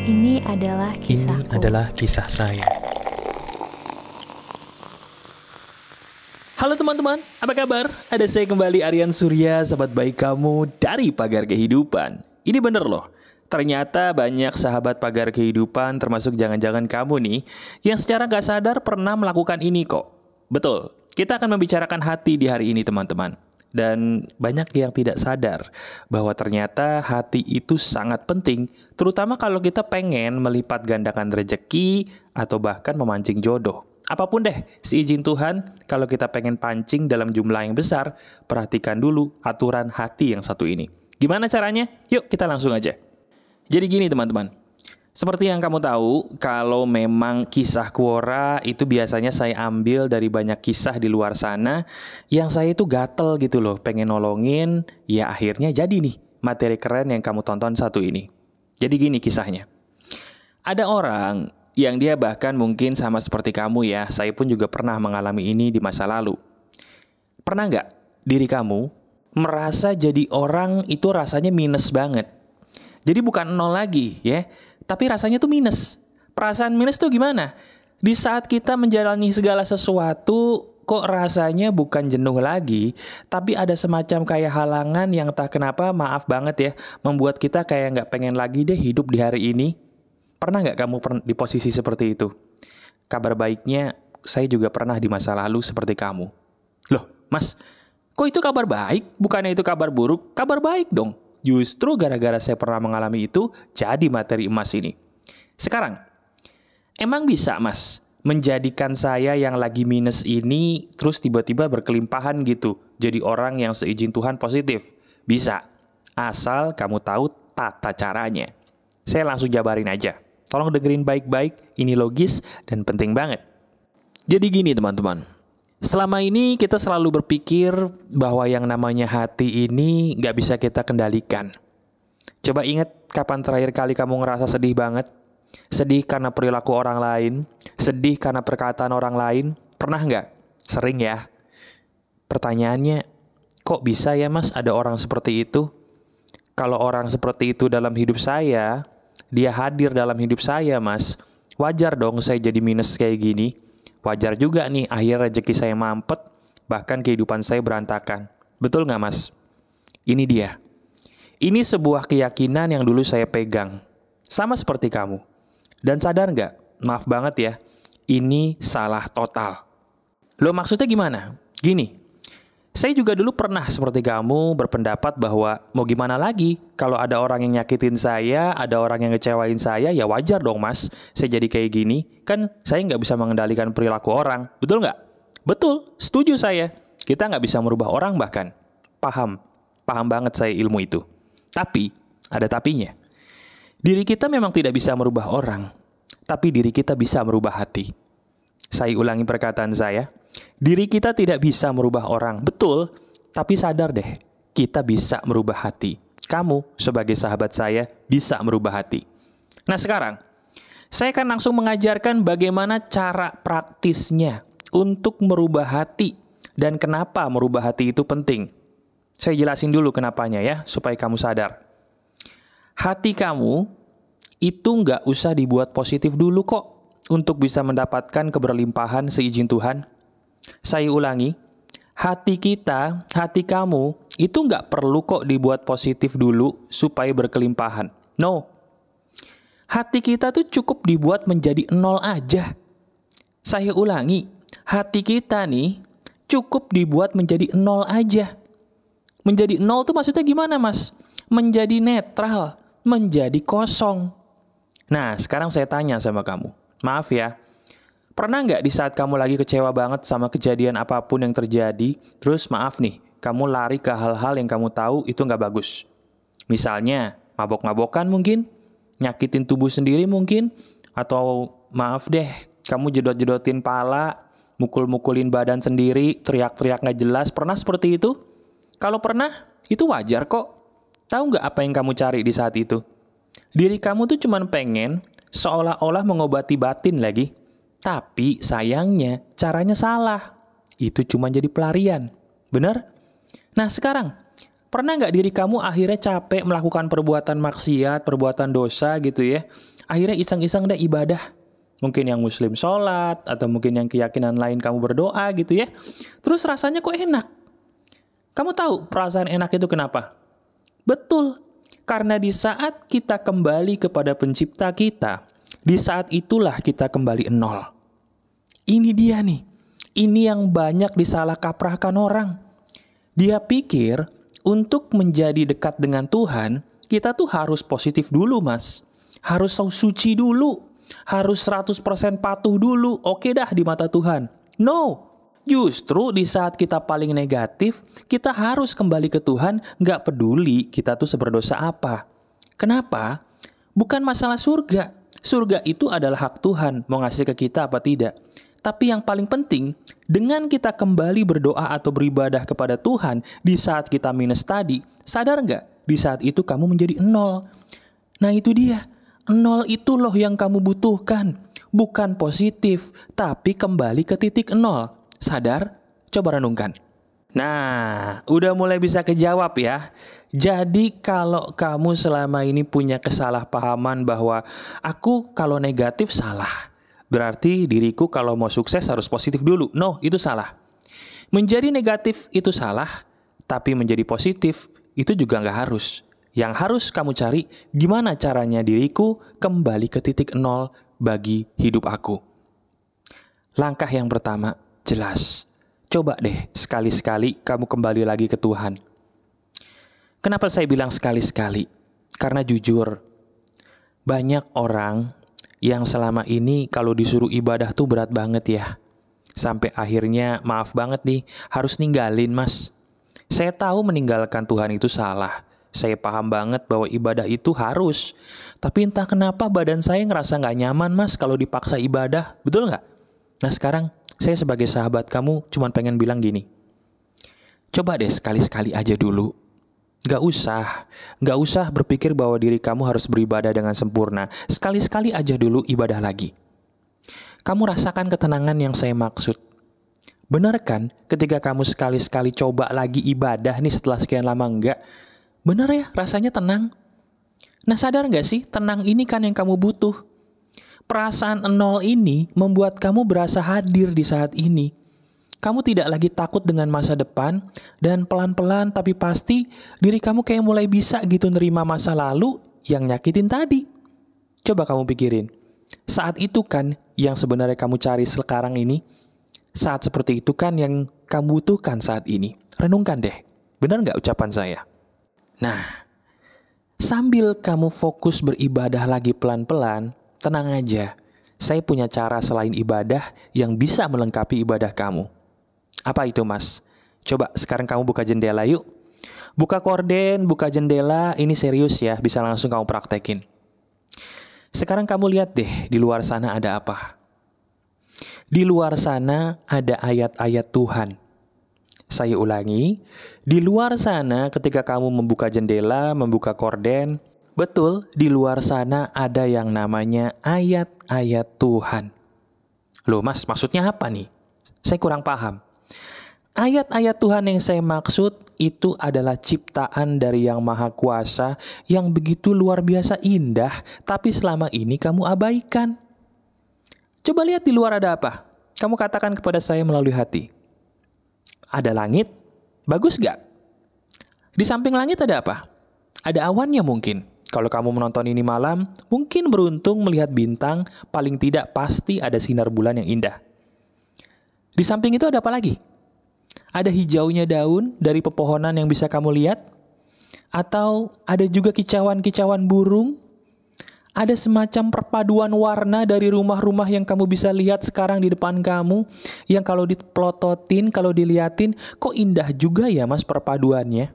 Ini adalah Ini kisahku. adalah kisah saya. Halo teman-teman, apa kabar? Ada saya kembali, Aryan Surya, sahabat baik kamu dari Pagar Kehidupan. Ini bener loh, ternyata banyak sahabat Pagar Kehidupan, termasuk jangan-jangan kamu nih, yang secara gak sadar pernah melakukan ini kok. Betul, kita akan membicarakan hati di hari ini teman-teman. Dan banyak yang tidak sadar bahwa ternyata hati itu sangat penting, terutama kalau kita pengen melipat gandakan rezeki atau bahkan memancing jodoh. Apapun deh, seizin Tuhan, kalau kita pengen pancing dalam jumlah yang besar, perhatikan dulu aturan hati yang satu ini. Gimana caranya? Yuk kita langsung aja. Jadi gini teman-teman, seperti yang kamu tahu, kalau memang kisah Quora itu biasanya saya ambil dari banyak kisah di luar sana yang saya itu gatel gitu loh, pengen nolongin, ya akhirnya jadi nih materi keren yang kamu tonton satu ini. Jadi gini kisahnya. Ada orang yang dia bahkan mungkin sama seperti kamu ya, saya pun juga pernah mengalami ini di masa lalu. Pernah nggak diri kamu merasa jadi orang itu rasanya minus banget? Jadi bukan nol lagi ya, tapi rasanya tuh minus. Perasaan minus tuh gimana? Di saat kita menjalani segala sesuatu, kok rasanya bukan jenuh lagi, tapi ada semacam kayak halangan yang tak kenapa, maaf banget ya, membuat kita kayak nggak pengen lagi deh hidup di hari ini. Pernah nggak kamu di posisi seperti itu? Kabar baiknya, saya juga pernah di masa lalu seperti kamu. Loh, Mas, kok itu kabar baik? Bukannya itu kabar buruk? Kabar baik dong. Justru gara-gara saya pernah mengalami itu, jadi materi emas ini. Sekarang, emang bisa Mas menjadikan saya yang lagi minus ini terus tiba-tiba berkelimpahan gitu, jadi orang yang seizin Tuhan positif? Bisa, asal kamu tahu tata caranya. Saya langsung jabarin aja. Tolong dengerin baik-baik, ini logis dan penting banget. Jadi gini teman-teman, selama ini kita selalu berpikir bahwa yang namanya hati ini gak bisa kita kendalikan. Coba ingat kapan terakhir kali kamu ngerasa sedih banget? Sedih karena perilaku orang lain? Sedih karena perkataan orang lain? Pernah gak? Sering ya? Pertanyaannya, kok bisa ya Mas ada orang seperti itu? Kalau orang seperti itu dalam hidup saya, dia hadir dalam hidup saya Mas, wajar dong saya jadi minus kayak gini. Wajar juga nih akhir rezeki saya mampet, bahkan kehidupan saya berantakan. Betul nggak Mas? Ini dia. Ini sebuah keyakinan yang dulu saya pegang. Sama seperti kamu. Dan sadar nggak? Maaf banget ya, ini salah total. Loh maksudnya gimana? Gini, saya juga dulu pernah seperti kamu berpendapat bahwa mau gimana lagi? Kalau ada orang yang nyakitin saya, ada orang yang ngecewain saya, ya wajar dong Mas. Saya jadi kayak gini, kan saya nggak bisa mengendalikan perilaku orang. Betul nggak? Betul, setuju saya. Kita nggak bisa merubah orang bahkan. Paham banget saya ilmu itu. Tapi, ada tapinya. Diri kita memang tidak bisa merubah orang, tapi diri kita bisa merubah hati. Saya ulangi perkataan saya. Diri kita tidak bisa merubah orang, betul, tapi sadar deh, kita bisa merubah hati. Kamu sebagai sahabat saya bisa merubah hati. Nah sekarang, saya akan langsung mengajarkan bagaimana cara praktisnya untuk merubah hati dan kenapa merubah hati itu penting. Saya jelasin dulu kenapanya ya, supaya kamu sadar. Hati kamu itu nggak usah dibuat positif dulu kok untuk bisa mendapatkan keberlimpahan seizin Tuhan. Saya ulangi, hati kita, hati kamu, itu nggak perlu kok dibuat positif dulu supaya berkelimpahan. No. Hati kita tuh cukup dibuat menjadi 0 aja. Saya ulangi, hati kita nih cukup dibuat menjadi 0 aja. Menjadi 0 tuh maksudnya gimana Mas? Menjadi netral, menjadi kosong. Nah, sekarang saya tanya sama kamu. Maaf ya, pernah nggak di saat kamu lagi kecewa banget sama kejadian apapun yang terjadi, terus maaf nih, kamu lari ke hal-hal yang kamu tahu itu nggak bagus? Misalnya, mabok-mabokan mungkin, nyakitin tubuh sendiri mungkin, atau maaf deh, kamu jedot-jedotin pala, mukul-mukulin badan sendiri, teriak-teriak nggak jelas. Pernah seperti itu? Kalau pernah, itu wajar kok. Tahu nggak apa yang kamu cari di saat itu? Diri kamu tuh cuma pengen seolah-olah mengobati batin lagi. Tapi sayangnya caranya salah. Itu cuma jadi pelarian. Bener? Nah sekarang, pernah nggak diri kamu akhirnya capek melakukan perbuatan maksiat, perbuatan dosa gitu ya? Akhirnya iseng-iseng deh ibadah. Mungkin yang muslim sholat, atau mungkin yang keyakinan lain kamu berdoa gitu ya. Terus rasanya kok enak. Kamu tahu perasaan enak itu kenapa? Betul, karena di saat kita kembali kepada pencipta kita, di saat itulah kita kembali nol. Ini dia nih, ini yang banyak disalah kaprahkan orang. Dia pikir untuk menjadi dekat dengan Tuhan, kita tuh harus positif dulu mas. Harus suci dulu. Harus 100% patuh dulu. Oke dah di mata Tuhan. No. Justru di saat kita paling negatif, kita harus kembali ke Tuhan, nggak peduli kita tuh seberdosa apa. Kenapa? Bukan masalah surga. Surga itu adalah hak Tuhan, mau ngasih ke kita apa tidak. Tapi yang paling penting, dengan kita kembali berdoa atau beribadah kepada Tuhan di saat kita minus tadi, sadar nggak? Di saat itu kamu menjadi nol. Nah itu dia, nol itu loh yang kamu butuhkan. Bukan positif, tapi kembali ke titik nol. Sadar? Coba renungkan. Nah, udah mulai bisa kejawab ya. Jadi kalau kamu selama ini punya kesalahpahaman bahwa aku kalau negatif salah, berarti diriku kalau mau sukses harus positif dulu. No, itu salah. Menjadi negatif itu salah, tapi menjadi positif itu juga nggak harus. Yang harus kamu cari, gimana caranya diriku kembali ke titik nol bagi hidup aku. Langkah yang pertama, jelas. Coba deh sekali-sekali kamu kembali lagi ke Tuhan. Kenapa saya bilang sekali-sekali? Karena jujur, banyak orang yang selama ini kalau disuruh ibadah tuh berat banget ya. Sampai akhirnya maaf banget nih, harus ninggalin mas. Saya tahu meninggalkan Tuhan itu salah. Saya paham banget bahwa ibadah itu harus. Tapi entah kenapa badan saya ngerasa gak nyaman mas kalau dipaksa ibadah. Betul gak? Nah sekarang saya sebagai sahabat kamu cuma pengen bilang gini. Coba deh sekali-sekali aja dulu. Gak usah berpikir bahwa diri kamu harus beribadah dengan sempurna. Sekali-sekali aja dulu ibadah lagi. Kamu rasakan ketenangan yang saya maksud. Benar kan ketika kamu sekali-sekali coba lagi ibadah nih setelah sekian lama enggak? Benar ya rasanya tenang? Nah sadar gak sih tenang ini kan yang kamu butuh? Perasaan nol ini membuat kamu berasa hadir di saat ini. Kamu tidak lagi takut dengan masa depan, dan pelan-pelan tapi pasti diri kamu kayak mulai bisa gitu nerima masa lalu yang nyakitin tadi. Coba kamu pikirin, saat itu kan yang sebenarnya kamu cari sekarang ini, saat seperti itu kan yang kamu butuhkan saat ini. Renungkan deh, benar nggak ucapan saya? Nah, sambil kamu fokus beribadah lagi pelan-pelan, tenang aja, saya punya cara selain ibadah yang bisa melengkapi ibadah kamu. Apa itu mas? Coba sekarang kamu buka jendela yuk. Buka korden, buka jendela, ini serius ya, bisa langsung kamu praktekin. Sekarang kamu lihat deh, di luar sana ada apa? Di luar sana ada ayat-ayat Tuhan. Saya ulangi, di luar sana ketika kamu membuka jendela, membuka korden, betul, di luar sana ada yang namanya ayat-ayat Tuhan. Loh mas, maksudnya apa nih? Saya kurang paham. Ayat-ayat Tuhan yang saya maksud itu adalah ciptaan dari Yang Maha Kuasa yang begitu luar biasa indah, tapi selama ini kamu abaikan. Coba lihat di luar ada apa? Kamu katakan kepada saya melalui hati. Ada langit? Bagus gak? Di samping langit ada apa? Ada awannya mungkin. Kalau kamu menonton ini malam, mungkin beruntung melihat bintang, paling tidak pasti ada sinar bulan yang indah. Di samping itu ada apa lagi? Ada hijaunya daun dari pepohonan yang bisa kamu lihat? Atau ada juga kicauan-kicauan burung? Ada semacam perpaduan warna dari rumah-rumah yang kamu bisa lihat sekarang di depan kamu, yang kalau dipelototin, kalau diliatin, kok indah juga ya mas perpaduannya?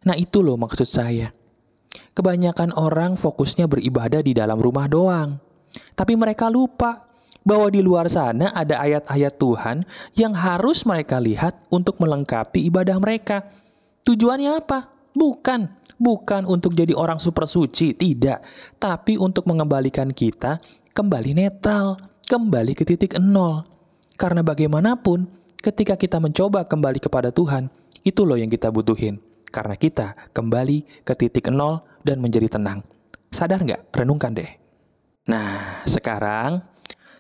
Nah itu loh maksud saya. Kebanyakan orang fokusnya beribadah di dalam rumah doang. Tapi mereka lupa bahwa di luar sana ada ayat-ayat Tuhan yang harus mereka lihat untuk melengkapi ibadah mereka. Tujuannya apa? Bukan untuk jadi orang super suci, tidak. Tapi untuk mengembalikan kita kembali netral, kembali ke titik nol. Karena bagaimanapun, ketika kita mencoba kembali kepada Tuhan, itu loh yang kita butuhin. Karena kita kembali ke titik nol dan menjadi tenang. Sadar nggak? Renungkan deh. Nah, sekarang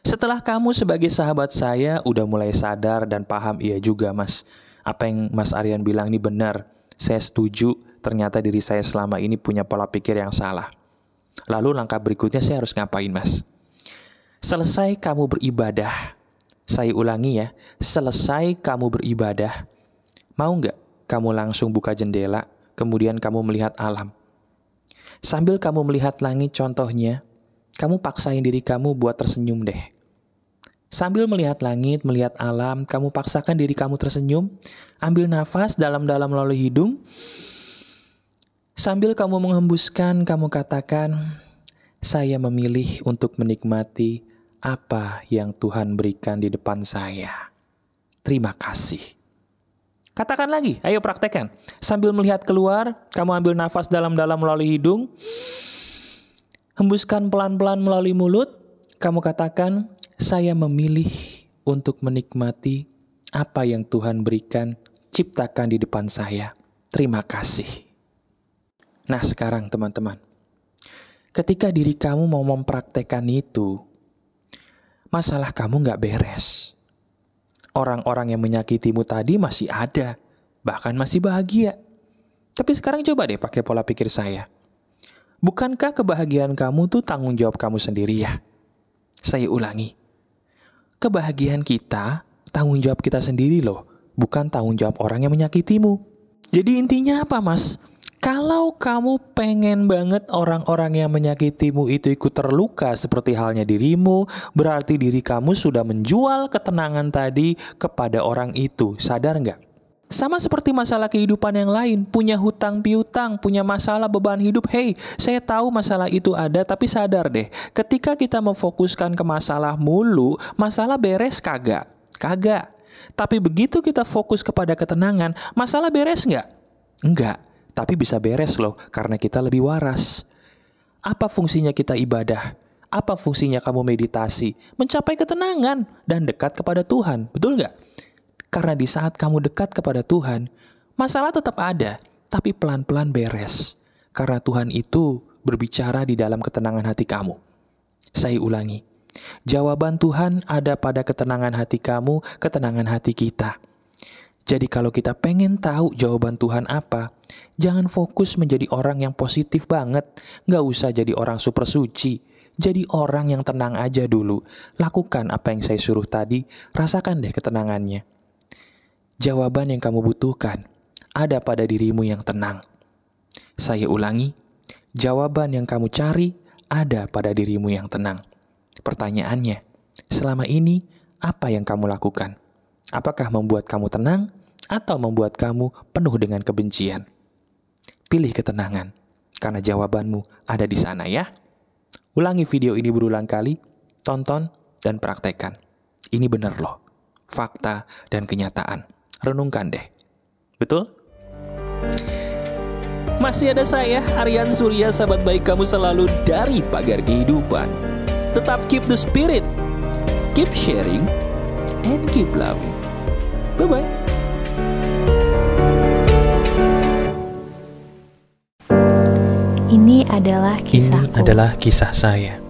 setelah kamu sebagai sahabat saya udah mulai sadar dan paham, iya juga Mas, apa yang Mas Aryan bilang ini benar. Saya setuju, ternyata diri saya selama ini punya pola pikir yang salah. Lalu langkah berikutnya saya harus ngapain Mas? Selesai kamu beribadah, saya ulangi ya, selesai kamu beribadah, mau nggak kamu langsung buka jendela, kemudian kamu melihat alam? Sambil kamu melihat langit contohnya, kamu paksain diri kamu buat tersenyum deh. Sambil melihat langit, melihat alam, kamu paksakan diri kamu tersenyum. Ambil nafas dalam-dalam melalui hidung. Sambil kamu menghembuskan, kamu katakan, saya memilih untuk menikmati apa yang Tuhan berikan di depan saya. Terima kasih. Katakan lagi, ayo praktekkan. Sambil melihat keluar, kamu ambil nafas dalam-dalam melalui hidung. Hembuskan pelan-pelan melalui mulut. Kamu katakan, saya memilih untuk menikmati apa yang Tuhan berikan, ciptakan di depan saya. Terima kasih. Nah sekarang teman-teman, ketika diri kamu mau mempraktekkan itu, masalah kamu gak beres. Orang-orang yang menyakitimu tadi masih ada, bahkan masih bahagia. Tapi sekarang coba deh pakai pola pikir saya. Bukankah kebahagiaan kamu tuh tanggung jawab kamu sendiri ya? Saya ulangi. Kebahagiaan kita, tanggung jawab kita sendiri loh. Bukan tanggung jawab orang yang menyakitimu. Jadi intinya apa Mas? Kalau kamu pengen banget orang-orang yang menyakitimu itu ikut terluka seperti halnya dirimu, berarti diri kamu sudah menjual ketenangan tadi kepada orang itu. Sadar nggak? Sama seperti masalah kehidupan yang lain, punya hutang piutang, punya masalah beban hidup. Hey, saya tahu masalah itu ada, tapi sadar deh, ketika kita memfokuskan ke masalah mulu, masalah beres kagak? Kagak. Tapi begitu kita fokus kepada ketenangan, masalah beres nggak? Enggak. Tapi bisa beres loh, karena kita lebih waras. Apa fungsinya kita ibadah? Apa fungsinya kamu meditasi? Mencapai ketenangan dan dekat kepada Tuhan, betul nggak? Karena di saat kamu dekat kepada Tuhan, masalah tetap ada, tapi pelan-pelan beres. Karena Tuhan itu berbicara di dalam ketenangan hati kamu. Saya ulangi, jawaban Tuhan ada pada ketenangan hati kamu, ketenangan hati kita. Jadi kalau kita pengen tahu jawaban Tuhan apa, jangan fokus menjadi orang yang positif banget. Nggak usah jadi orang super suci. Jadi orang yang tenang aja dulu. Lakukan apa yang saya suruh tadi, rasakan deh ketenangannya. Jawaban yang kamu butuhkan ada pada dirimu yang tenang. Saya ulangi, jawaban yang kamu cari ada pada dirimu yang tenang. Pertanyaannya, selama ini apa yang kamu lakukan? Apakah membuat kamu tenang atau membuat kamu penuh dengan kebencian? Pilih ketenangan, karena jawabanmu ada di sana ya. Ulangi video ini berulang kali, tonton dan praktekkan. Ini benar loh, fakta dan kenyataan. Renungkan deh. Betul? Masih ada saya, Aryan Surya, sahabat baik kamu selalu dari Pagar Kehidupan. Tetap keep the spirit, keep sharing, and keep loving. Bye-bye. Ini adalah kisahku. Ini adalah kisah saya.